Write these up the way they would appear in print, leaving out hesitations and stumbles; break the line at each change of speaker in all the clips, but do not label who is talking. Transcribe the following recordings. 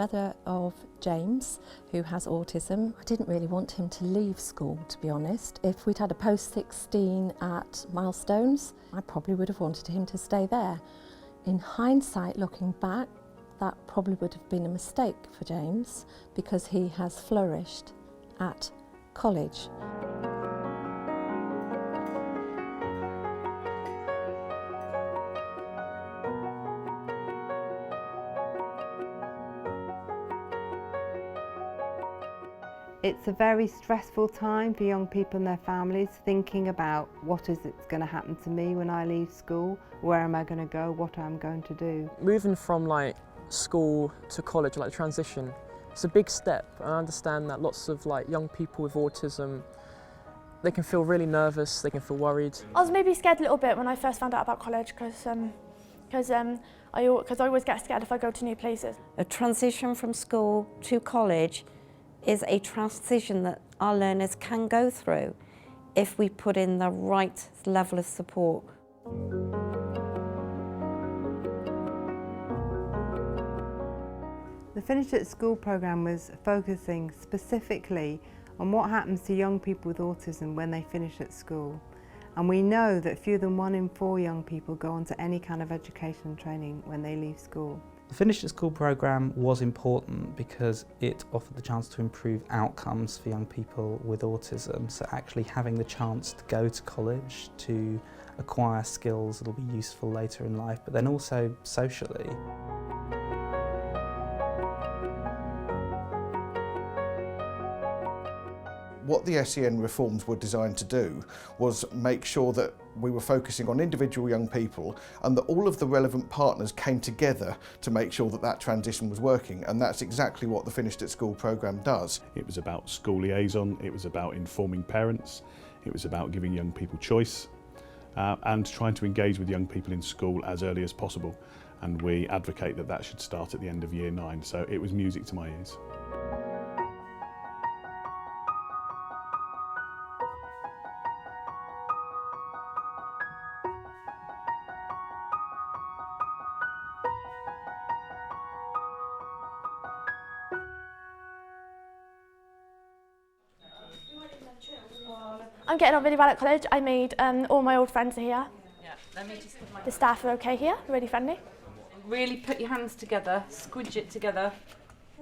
mother of James, who has autism. I didn't really want him to leave school, to be honest. If we'd had a post-16 at Milestones, I probably would have wanted him to stay there. In hindsight, looking back, that probably would have been a mistake for James because he has flourished at college.
It's a very stressful time for young people and their families, thinking about what is it's going to happen to me when I leave school, where am I going to go, what I'm going to do.
Moving from like school to college, like transition, it's a big step. I understand that lots of like young people with autism, they can feel really nervous, they can feel worried.
I was maybe scared a little bit when I first found out about college because I always get scared if I go to new places.
A transition from school to college is a transition that our learners can go through if we put in the right level of support.
The Finish at School programme was focusing specifically on what happens to young people with autism when they finish at school. And we know that fewer than 1 in 4 young people go on to any kind of education and training when they leave school.
The Finish at School programme was important because it offered the chance to improve outcomes for young people with autism. So actually having the chance to go to college, to acquire skills that will be useful later in life, but then also socially.
What the SEN reforms were designed to do was make sure that we were focusing on individual young people and that all of the relevant partners came together to make sure that that transition was working, and that's exactly what the Finished at School programme does.
It was about school liaison, it was about informing parents, it was about giving young people choice and trying to engage with young people in school as early as possible, and we advocate that that should start at the end of year 9, so it was music to my ears.
I'm getting on really well at college. I made all my old friends are here.
Yeah, let me just put my...
The staff are okay here, really friendly.
Really put your hands together, squidge it together.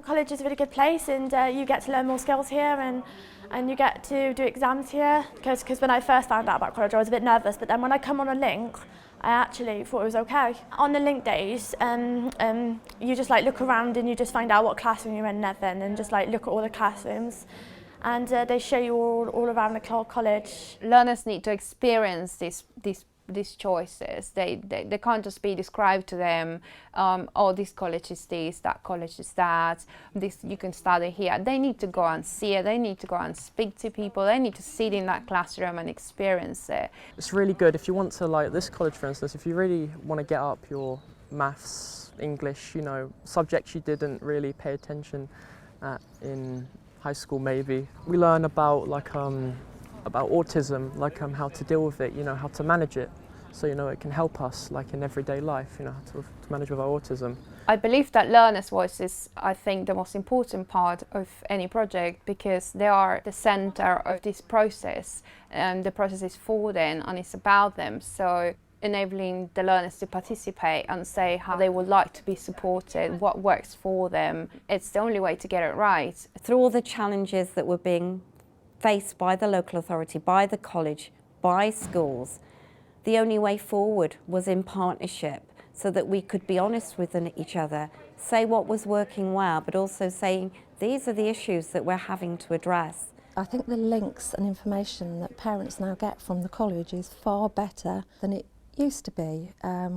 College is a really good place, and you get to learn more skills here, and you get to do exams here. Because when I first found out about college, I was a bit nervous, but then when I come on a link, I actually thought it was okay. On the link days, you just like look around and you just find out what classroom you're in and just like look at all the classrooms. And they show you all around the college.
Learners need to experience these choices. They can't just be described to them, oh, this college is this, that college is that, this you can study here. They need to go and see it, they need to go and speak to people, they need to sit in that classroom and experience it.
It's really good if you want to, like this college for instance, if you really want to get up your maths, English, you know, subjects you didn't really pay attention at in high school maybe. We learn about about autism, how to deal with it, you know, how to manage it. So, you know, it can help us like in everyday life, you know, how to manage with our autism.
I believe that learners' voice is, I think, the most important part of any project because they are the center of this process and the process is for them and it's about them. So enabling the learners to participate and say how they would like to be supported, what works for them. It's the only way to get it right.
Through all the challenges that were being faced by the local authority, by the college, by schools, the only way forward was in partnership so that we could be honest with each other, say what was working well, but also saying these are the issues that we're having to address.
I think the links and information that parents now get from the college is far better than it used to be.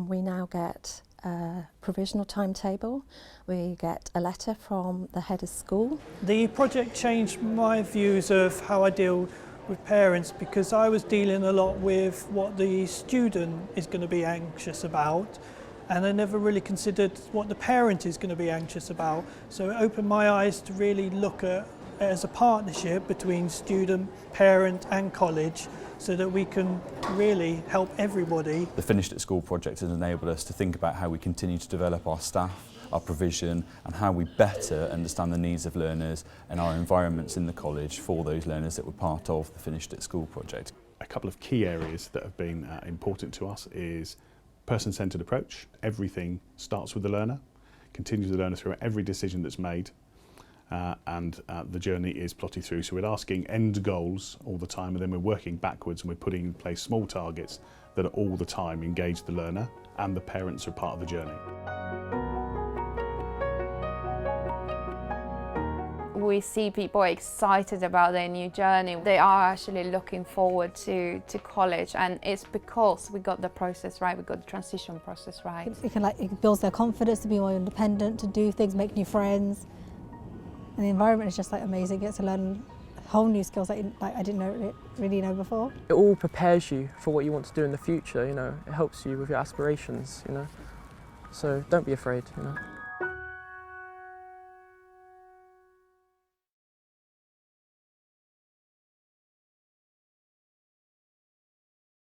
We now get a provisional timetable, we get a letter from the head of school.
The project changed my views of how I deal with parents because I was dealing a lot with what the student is going to be anxious about and I never really considered what the parent is going to be anxious about. So it opened my eyes to really look at as a partnership between student, parent and college, so that we can really help everybody.
The Finished at School project has enabled us to think about how we continue to develop our staff, our provision, and how we better understand the needs of learners and our environments in the college for those learners that were part of the Finished at School project.
A couple of key areas that have been important to us is person-centred approach. Everything starts with the learner, continues with the learner through every decision that's made, and the journey is plotted through. So we're asking end goals all the time, and then we're working backwards and we're putting in place small targets that are all the time engage the learner, and the parents are part of the journey.
We see people excited about their new journey. They are actually looking forward to college, and it's because we got the process right, we got the transition process right.
It builds their confidence to be more independent, to do things, make new friends. And the environment is just amazing. You get to learn whole new skills that I didn't really know before.
It all prepares you for what you want to do in the future, you know. It helps you with your aspirations, you know. So don't be afraid, you know.